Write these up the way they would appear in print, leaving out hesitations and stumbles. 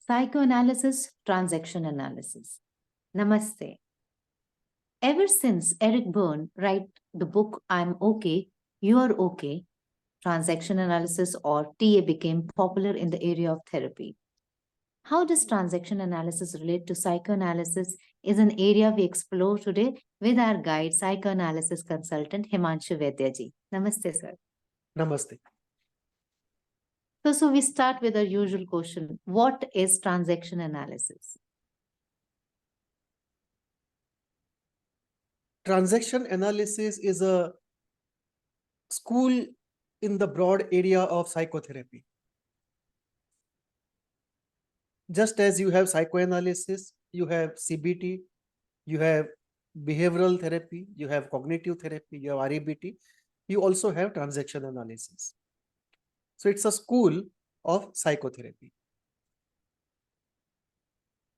Psychoanalysis, transaction analysis. Namaste. Ever since Eric Berne wrote the book I'm Okay, You're Okay, transaction analysis or TA became popular in the area of therapy. How does transaction analysis relate to psychoanalysis is an area we explore today with our guide, psychoanalysis consultant Himanshu Vedyaji. Namaste, sir. Namaste. So we start with our usual question. What is transaction analysis? Transaction analysis is a school in the broad area of psychotherapy. Just as you have psychoanalysis, you have CBT, you have behavioral therapy, you have cognitive therapy, you have REBT, you also have transaction analysis. So it's a school of psychotherapy.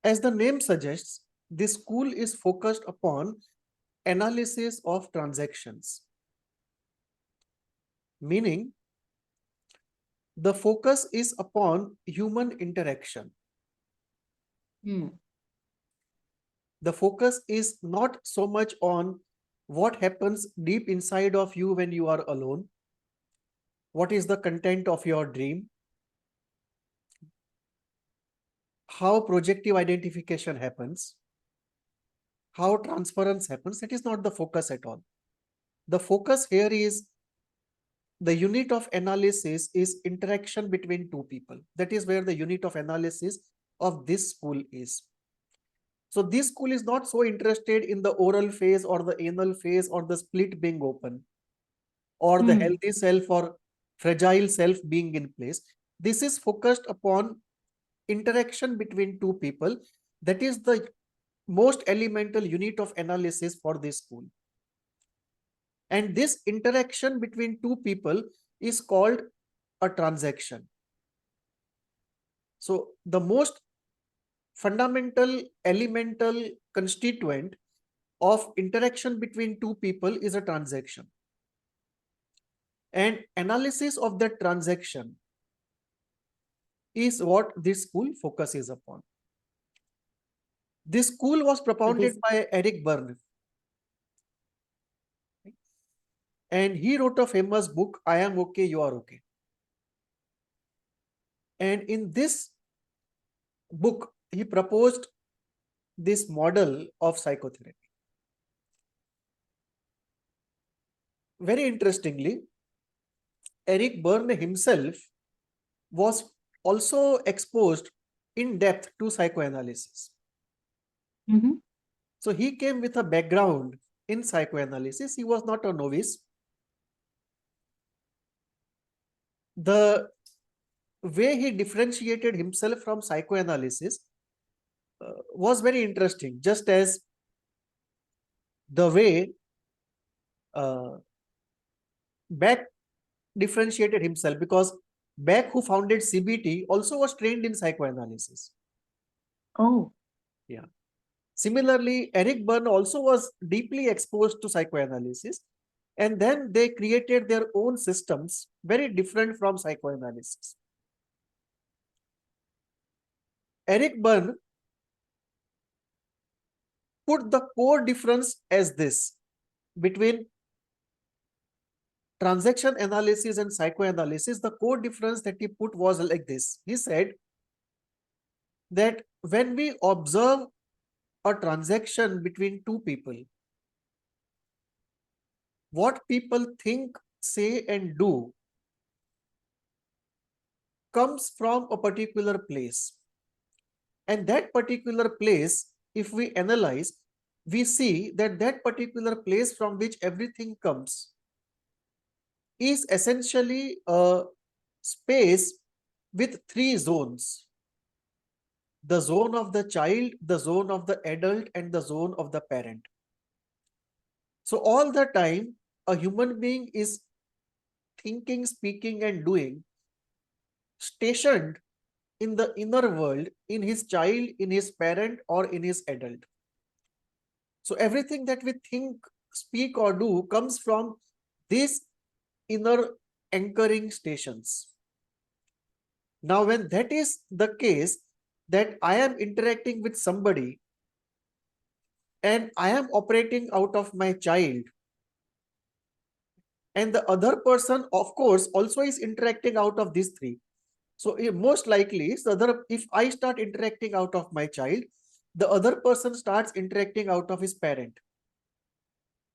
As the name suggests, this school is focused upon analysis of transactions, meaning the focus is upon human interaction. The focus is not so much on what happens deep inside of you when you are alone, what is the content of your dream, how projective identification happens, how transference happens. That is not the focus at all. The focus here is the unit of analysis is interaction between two people. That is where the unit of analysis of this school is. So this school is not so interested in the oral phase or the anal phase or the split being open or the healthy self or fragile self being in place. This is focused upon interaction between two people. That is the most elemental unit of analysis for this school. And this interaction between two people is called a transaction. So the most fundamental, elemental constituent of interaction between two people is a transaction. And analysis of that transaction is what this school focuses upon. This school was propounded by Eric Berne. And he wrote a famous book, I Am Okay, You Are Okay. And in this book, he proposed this model of psychotherapy. Very interestingly, Eric Berne himself was also exposed in depth to psychoanalysis. So he came with a background in psychoanalysis. He was not a novice. The way he differentiated himself from psychoanalysis was very interesting, just as the way Beck differentiated himself, because Beck, who founded CBT, also was trained in psychoanalysis. Oh. Yeah. Similarly, Eric Berne also was deeply exposed to psychoanalysis, and then they created their own systems very different from psychoanalysis. Eric Berne put the core difference as this between transaction analysis and psychoanalysis. The core difference that he put was like this. He said that when we observe a transaction between two people, what people think, say, and do comes from a particular place. And that particular place, if we analyze, we see that that particular place from which everything comes is essentially a space with three zones: the zone of the child, the zone of the adult, and the zone of the parent. So all the time, a human being is thinking, speaking, and doing stationed in the inner world, in his child, in his parent, or in his adult. So everything that we think, speak, or do comes from these inner anchoring stations. Now, when that is the case, that I am interacting with somebody and I am operating out of my child, and the other person, of course, also is interacting out of these three. So most likely, if I start interacting out of my child, the other person starts interacting out of his parent.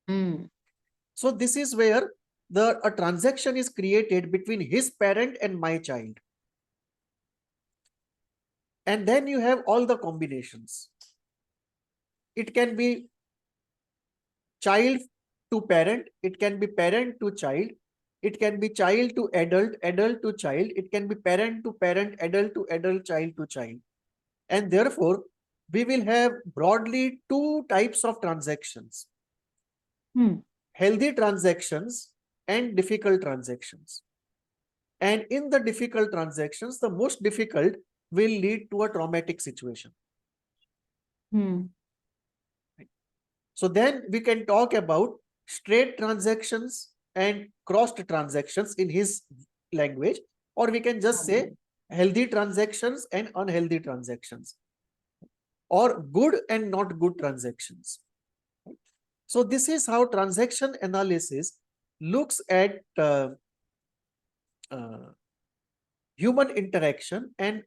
Mm. So this is where a transaction is created between his parent and my child. And then you have all the combinations. It can be child to parent, it can be parent to child, it can be child to adult, adult to child, it can be parent to parent, adult to adult, child to child. And therefore, we will have broadly two types of transactions: healthy transactions and difficult transactions. And in the difficult transactions, the most difficult will lead to a traumatic situation. So then we can talk about straight transactions and crossed transactions in his language, or we can just say healthy transactions and unhealthy transactions, or good and not good transactions. So this is how transaction analysis looks at human interaction, and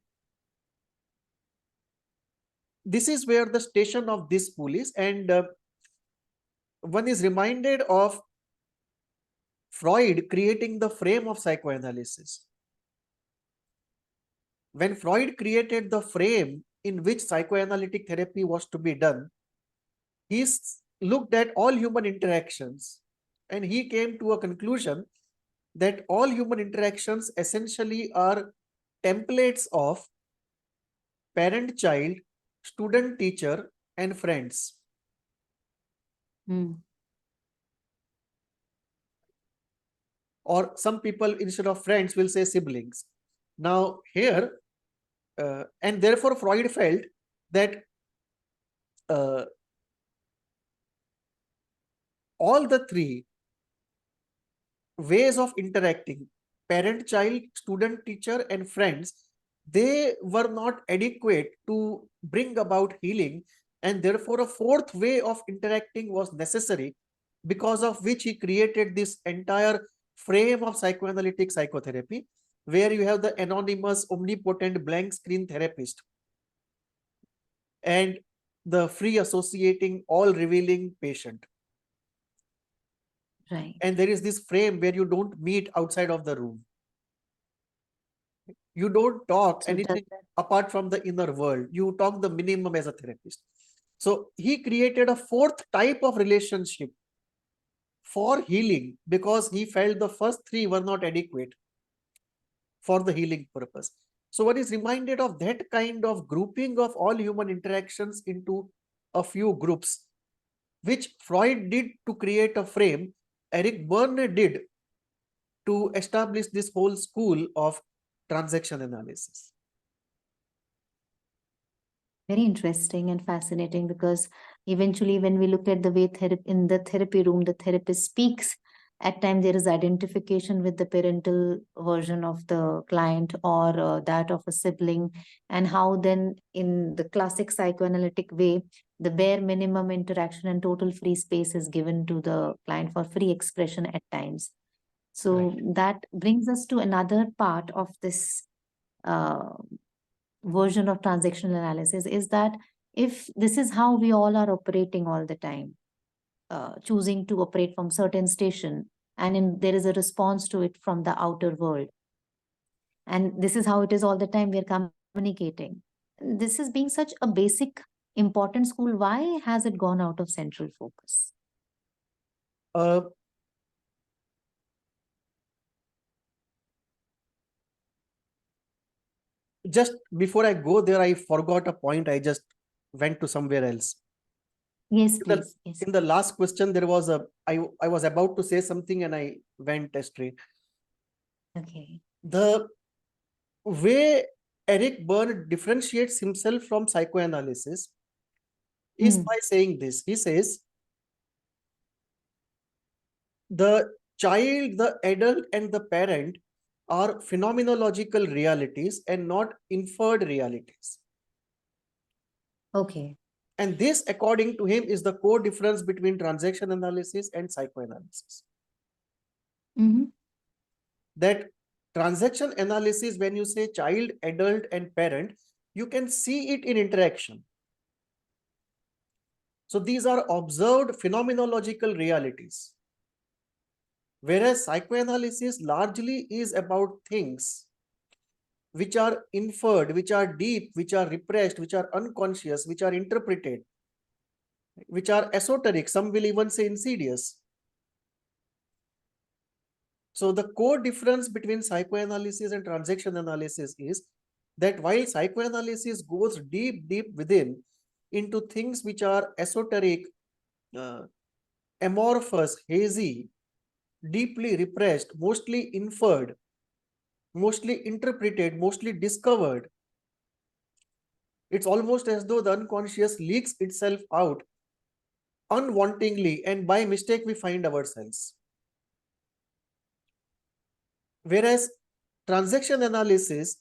this is where the station of this pool is. And one is reminded of Freud creating the frame of psychoanalysis. When Freud created the frame in which psychoanalytic therapy was to be done, he looked at all human interactions and he came to a conclusion that all human interactions essentially are templates of parent-child, student-teacher, and friends. Or some people, instead of friends, will say siblings. Now here, and therefore Freud felt that all the three ways of interacting, parent, child, student, teacher, and friends, they were not adequate to bring about healing, and therefore a fourth way of interacting was necessary, because of which he created this entire frame of psychoanalytic psychotherapy, where you have the anonymous, omnipotent, blank screen therapist and the free associating, all revealing patient. Right. And there is this frame where you don't meet outside of the room. You don't talk So anything apart from the inner world. You talk the minimum as a therapist. So he created a fourth type of relationship for healing, because he felt the first three were not adequate for the healing purpose. So one is reminded of that kind of grouping of all human interactions into a few groups, which Freud did to create a frame. Eric Berne did to establish this whole school of transaction analysis. Very interesting and fascinating, because eventually when we look at the way in the therapy room, the therapist speaks, at times there is identification with the parental version of the client, or that of a sibling, and how then in the classic psychoanalytic way, the bare minimum interaction and total free space is given to the client for free expression at times. So that brings us to another part of this version of transactional analysis, is that if this is how we all are operating all the time, choosing to operate from certain station, and there is a response to it from the outer world, and this is how it is all the time, we are communicating. This is being such a basic important school, why has it gone out of central focus? Just before I go there, I forgot a point. I just went to somewhere else. Yes, please. Yes. In the last question, there was I was about to say something and I went astray. Okay. The way Eric Berne differentiates himself from psychoanalysis is by saying this. He says, the child, the adult, and the parent are phenomenological realities and not inferred realities. Okay. And this, according to him, is the core difference between transaction analysis and psychoanalysis. Mm-hmm. That transaction analysis, when you say child, adult, and parent, you can see it in interaction. So these are observed phenomenological realities. Whereas psychoanalysis largely is about things which are inferred, which are deep, which are repressed, which are unconscious, which are interpreted, which are esoteric, some will even say insidious. So the core difference between psychoanalysis and transaction analysis is that while psychoanalysis goes deep within into things which are esoteric, uh, amorphous, hazy, deeply repressed, mostly inferred, mostly interpreted, mostly discovered, it's almost as though the unconscious leaks itself out unwantingly, and by mistake we find ourselves. Whereas transaction analysis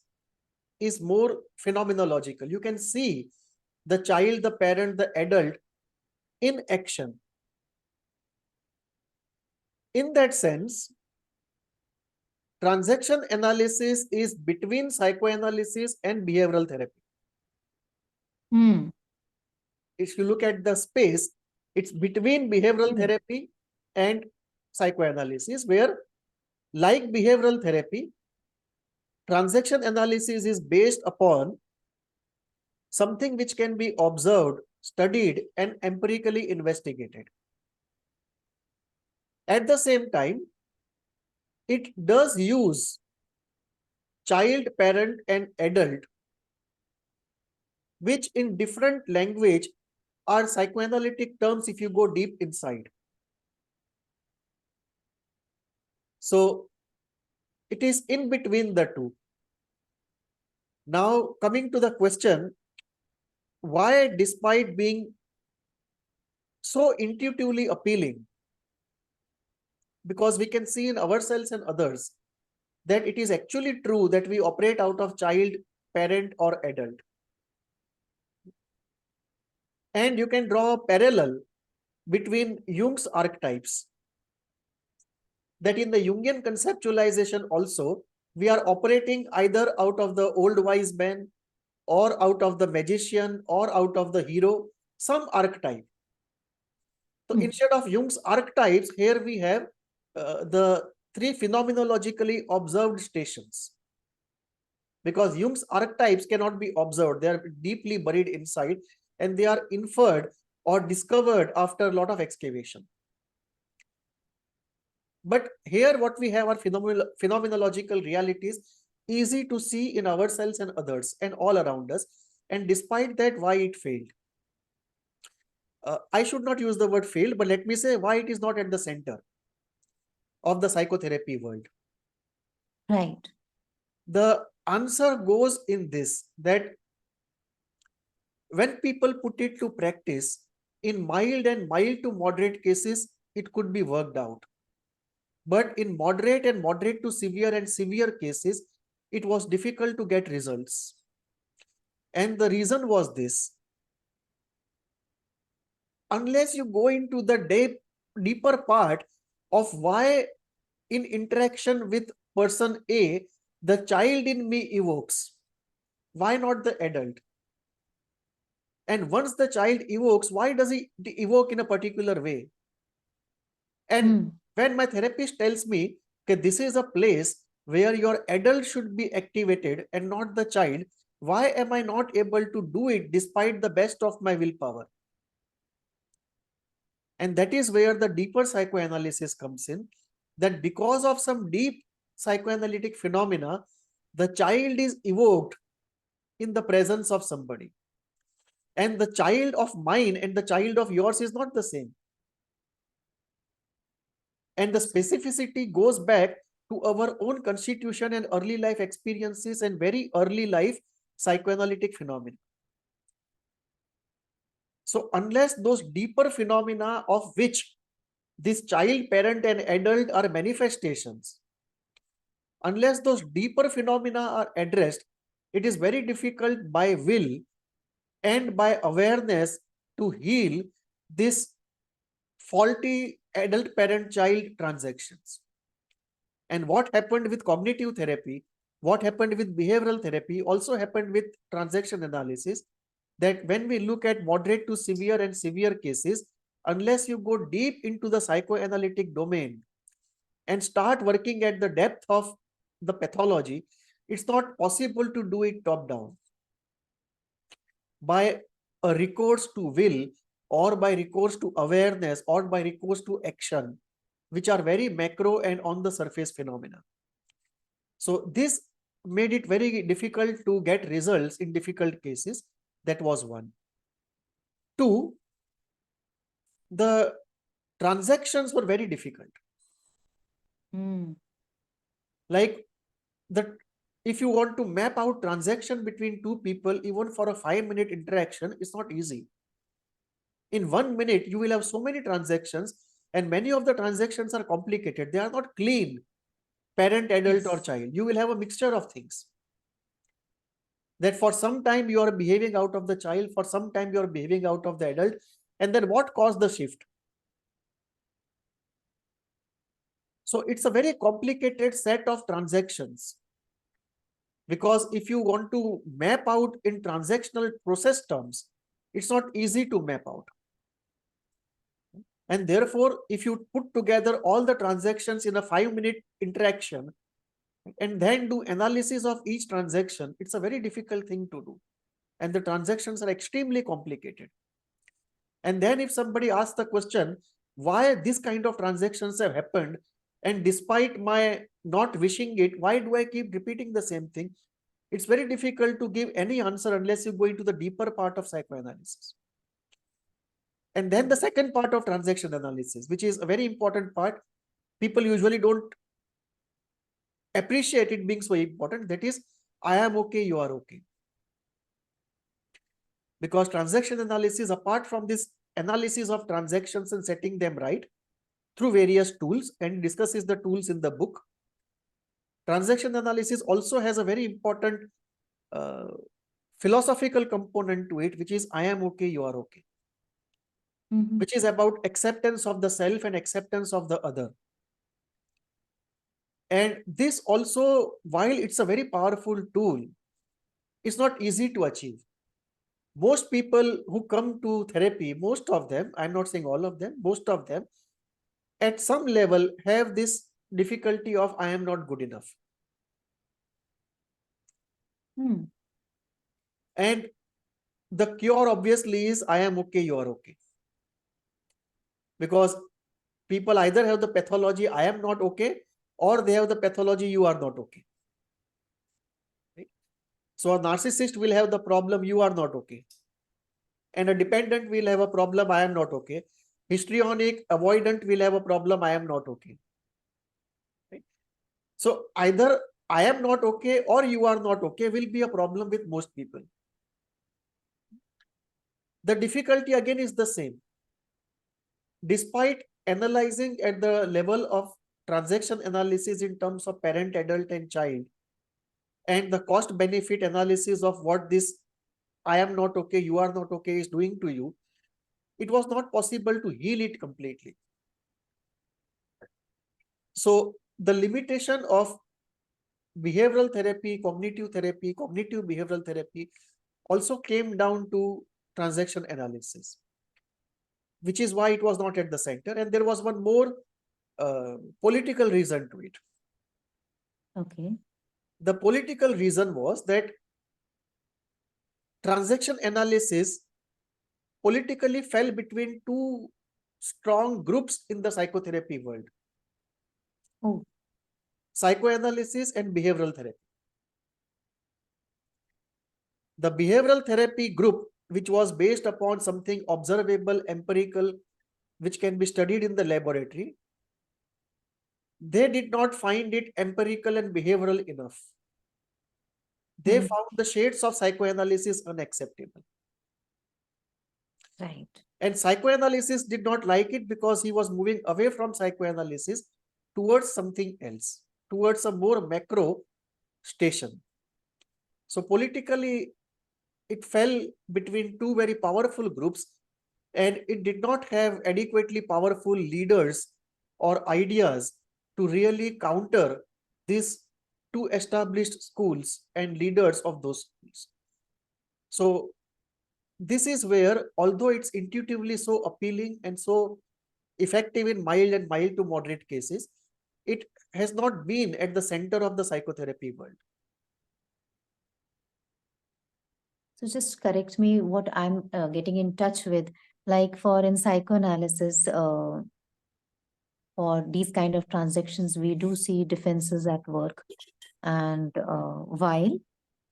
is more phenomenological. You can see the child, the parent, the adult in action. In that sense, transaction analysis is between psychoanalysis and behavioral therapy. Hmm. If you look at the space, it's between behavioral therapy and psychoanalysis, where, like behavioral therapy, transaction analysis is based upon something which can be observed, studied, and empirically investigated. At the same time, it does use child, parent, and adult, which in different language are psychoanalytic terms if you go deep inside. So it is in between the two. Now, coming to the question, why, despite being so intuitively appealing, because we can see in ourselves and others that it is actually true that we operate out of child, parent, or adult. And you can draw a parallel between Jung's archetypes, that in the Jungian conceptualization also, we are operating either out of the old wise man, or out of the magician, or out of the hero, some archetype. So instead of Jung's archetypes, here we have the three phenomenologically observed stations. Because Jung's archetypes cannot be observed, they are deeply buried inside, and they are inferred or discovered after a lot of excavation. But here what we have are phenomenological realities, easy to see in ourselves and others and all around us. And despite that, why it failed? I should not use the word failed, but let me say why it is not at the center of the psychotherapy world. Right. The answer goes in this, that when people put it to practice, in mild and mild to moderate cases, it could be worked out. But in moderate and moderate to severe and severe cases, it was difficult to get results. And the reason was this: unless you go into the deeper part of why in interaction with person A, the child in me evokes, why not the adult? And once the child evokes, why does he evoke in a particular way? And when my therapist tells me that this is a place where your adult should be activated and not the child, why am I not able to do it despite the best of my willpower? And that is where the deeper psychoanalysis comes in, that because of some deep psychoanalytic phenomena, the child is evoked in the presence of somebody. And the child of mine and the child of yours is not the same. And the specificity goes back to our own constitution and early life experiences and very early life psychoanalytic phenomena. So unless those deeper phenomena of which this child, parent, and adult are manifestations, unless those deeper phenomena are addressed, it is very difficult by will and by awareness to heal this faulty adult parent child transactions. And what happened with cognitive therapy, what happened with behavioral therapy also happened with transaction analysis, that when we look at moderate to severe and severe cases, unless you go deep into the psychoanalytic domain and start working at the depth of the pathology, it's not possible to do it top down. By a recourse to will, or by recourse to awareness, or by recourse to action, which are very macro and on the surface phenomena. So this made it very difficult to get results in difficult cases. That was one. Two, the transactions were very difficult. Like if you want to map out transaction between two people, even for a 5-minute interaction, it's not easy. In 1 minute, you will have so many transactions, and many of the transactions are complicated. They are not clean, parent, adult, or child. You will have a mixture of things. That for some time you are behaving out of the child, for some time you are behaving out of the adult, and then what caused the shift? So it's a very complicated set of transactions, because if you want to map out in transactional process terms, it's not easy to map out. And therefore, if you put together all the transactions in a 5-minute interaction and then do analysis of each transaction, it's a very difficult thing to do. And the transactions are extremely complicated. And then if somebody asks the question, why this kind of transactions have happened, and despite my not wishing it, why do I keep repeating the same thing? It's very difficult to give any answer unless you go into the deeper part of psychoanalysis. And then the second part of transaction analysis, which is a very important part, people usually don't appreciate it being so important. That is, I am okay, you are okay. Because transaction analysis, apart from this analysis of transactions and setting them right through various tools, and discusses the tools in the book, transaction analysis also has a very important philosophical component to it, which is I am okay, you are okay. Which is about acceptance of the self and acceptance of the other. And this also, while it's a very powerful tool, it's not easy to achieve. Most people who come to therapy, most of them, I'm not saying all of them, most of them, at some level have this difficulty of I am not good enough. And the cure obviously is I am okay, you are okay. Because people either have the pathology I am not okay, or they have the pathology you are not okay. Right? So a narcissist will have the problem you are not okay. And a dependent will have a problem I am not okay. Histrionic, avoidant will have a problem I am not okay. Right? So either I am not okay or you are not okay will be a problem with most people. The difficulty again is the same. Despite analyzing at the level of transaction analysis in terms of parent, adult, and child, and the cost benefit analysis of what this I am not okay, you are not okay is doing to you, it was not possible to heal it completely. So the limitation of behavioral therapy, cognitive behavioral therapy also came down to transaction analysis, which is why it was not at the center. And there was one more political reason to it. Okay. The political reason was that transaction analysis politically fell between two strong groups in the psychotherapy world. Oh. Psychoanalysis and behavioral therapy. The behavioral therapy group, which was based upon something observable, empirical, which can be studied in the laboratory, they did not find it empirical and behavioral enough. They found the shades of psychoanalysis unacceptable. Right. And psychoanalysis did not like it because he was moving away from psychoanalysis towards something else, towards a more macro station. So politically, it fell between two very powerful groups, and it did not have adequately powerful leaders or ideas to really counter these two established schools and leaders of those schools. So this is where, although it's intuitively so appealing and so effective in mild and mild to moderate cases, it has not been at the center of the psychotherapy world. So just correct me what I'm getting in touch with. Like for in psychoanalysis, for these kind of transactions, we do see defenses at work. And while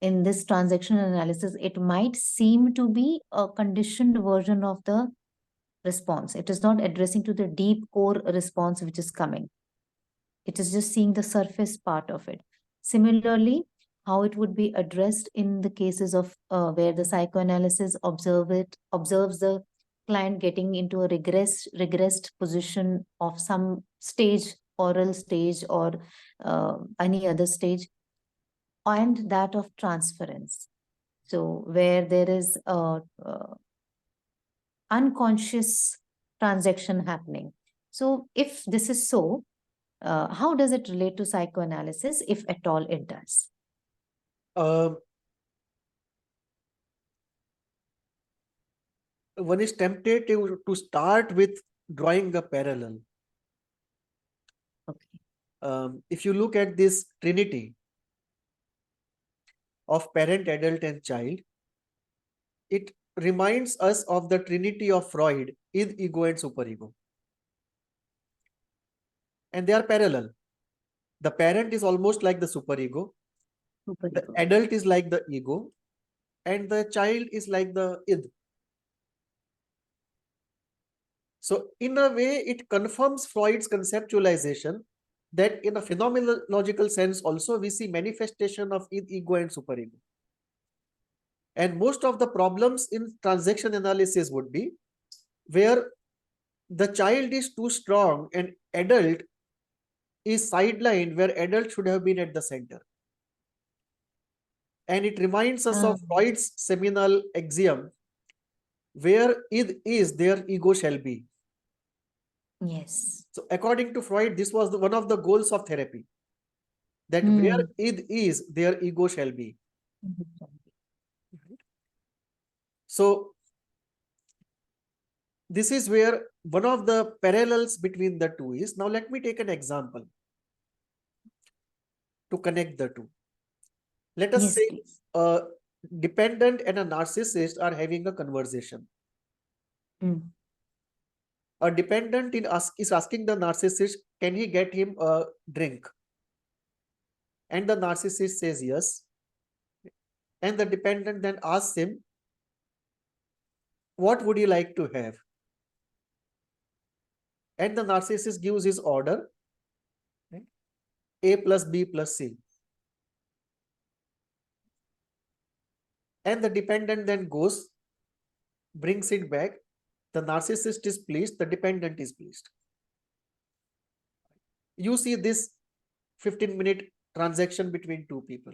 in this transaction analysis, it might seem to be a conditioned version of the response. It is not addressing to the deep core response which is coming. It is just seeing the surface part of it. Similarly, how it would be addressed in the cases of where the psychoanalysis observes the client getting into a regressed position of some stage, oral stage or any other stage, and that of transference. So where there is a unconscious transaction happening. So if this is so, how does it relate to psychoanalysis, if at all it does? One is tempted to start with drawing a parallel. Okay. If you look at this trinity of parent, adult, and child, it reminds us of the trinity of Freud, id, ego, and superego. And they are parallel. The parent is almost like the superego, the adult is like the ego, and the child is like the id. So in a way, it confirms Freud's conceptualization that in a phenomenological sense also we see manifestation of id, ego, and superego. And most of the problems in transaction analysis would be where the child is too strong and adult is sidelined, where adult should have been at the center. And it reminds us of Freud's seminal axiom, where id is, there ego shall be. Yes. So according to Freud, this was one of the goals of therapy, that where id is, there ego shall be. So this is where one of the parallels between the two is. Now let me take an example to connect the two. Let us say please. a dependent and a narcissist are having a conversation. A dependent is asking the narcissist, can he get him a drink? And the narcissist says yes. And the dependent then asks him, what would you like to have? And the narcissist gives his order, right? A plus B plus C. And the dependent then goes, brings it back. The narcissist is pleased, the dependent is pleased. You see this 15-minute transaction between two people.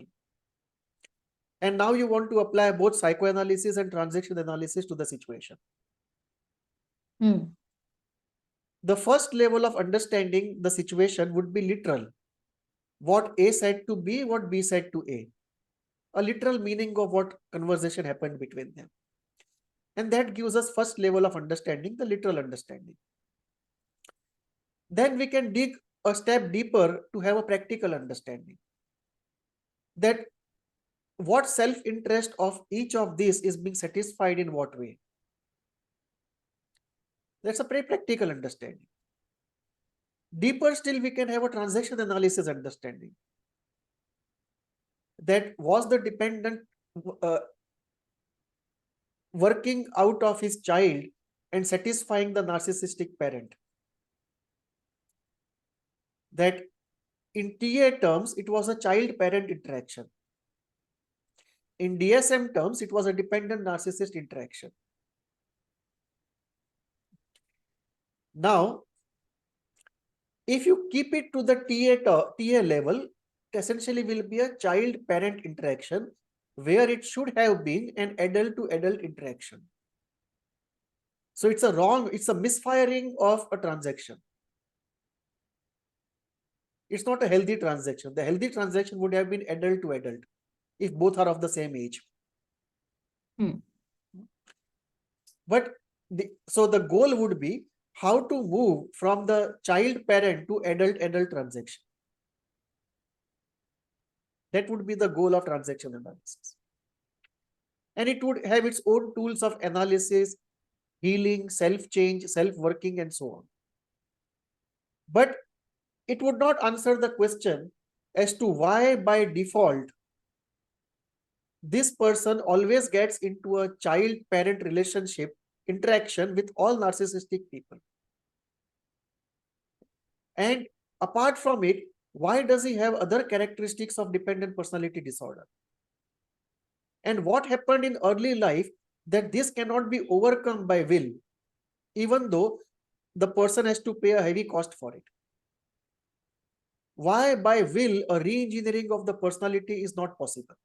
And now you want to apply both psychoanalysis and transaction analysis to the situation. The first level of understanding the situation would be literal. What A said to B, what B said to A. A literal meaning of what conversation happened between them. And that gives us first level of understanding, the literal understanding. Then we can dig a step deeper to have a practical understanding. That what self-interest of each of these is being satisfied in what way. That's a very practical understanding. Deeper still, we can have a transaction analysis understanding. That was the dependent working out of his child and satisfying the narcissistic parent. That in TA terms, it was a child-parent interaction. In DSM terms, it was a dependent narcissist interaction. Now, if you keep it to the TA level, it essentially will be a child-parent interaction where it should have been an adult to adult interaction. So it's a misfiring of a transaction. It's not a healthy transaction. The healthy transaction would have been adult to adult if both are of the same age. But so the goal would be how to move from the child parent to adult transaction. That would be the goal of transaction analysis. And it would have its own tools of analysis, healing, self-change, self-working, and so on. But it would not answer the question as to why by default this person always gets into a child-parent relationship interaction with all narcissistic people. And apart from it, why does he have other characteristics of dependent personality disorder? And what happened in early life that this cannot be overcome by will, even though the person has to pay a heavy cost for it? Why by will a re-engineering of the personality is not possible?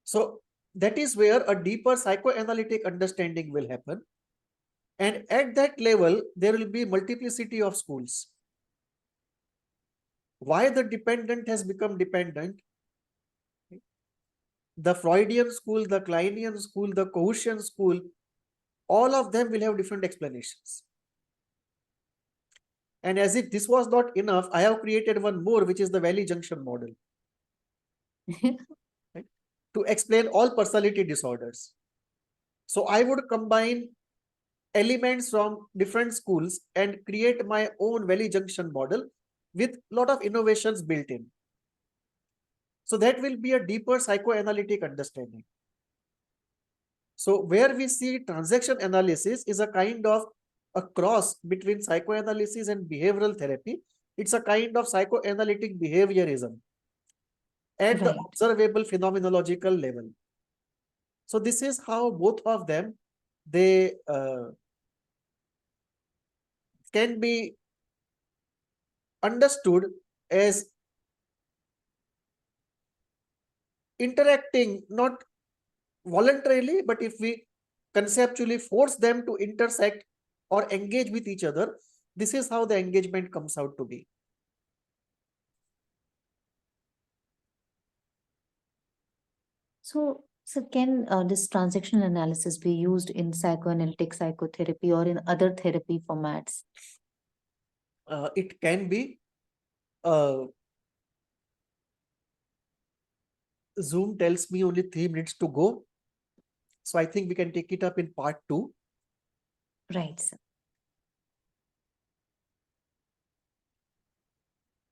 So that is where a deeper psychoanalytic understanding will happen. And at that level, there will be multiplicity of schools. Why the dependent has become dependent? The Freudian school, the Kleinian school, the Coasian school, all of them will have different explanations. And as if this was not enough, I have created one more, which is the Valley Junction model. Right? To explain all personality disorders. So I would combine elements from different schools and create my own Valley Junction model with a lot of innovations built in. So that will be a deeper psychoanalytic understanding. So where we see transaction analysis is a kind of a cross between psychoanalysis and behavioral therapy. It's a kind of psychoanalytic behaviorism at the observable phenomenological level. So this is how both of them, they can be understood as interacting not voluntarily, but if we conceptually force them to intersect or engage with each other, this is how the engagement comes out to be. So can this transactional analysis be used in psychoanalytic psychotherapy or in other therapy formats? It can be. Zoom tells me only 3 minutes to go. So I think we can take it up in part 2. Right, sir.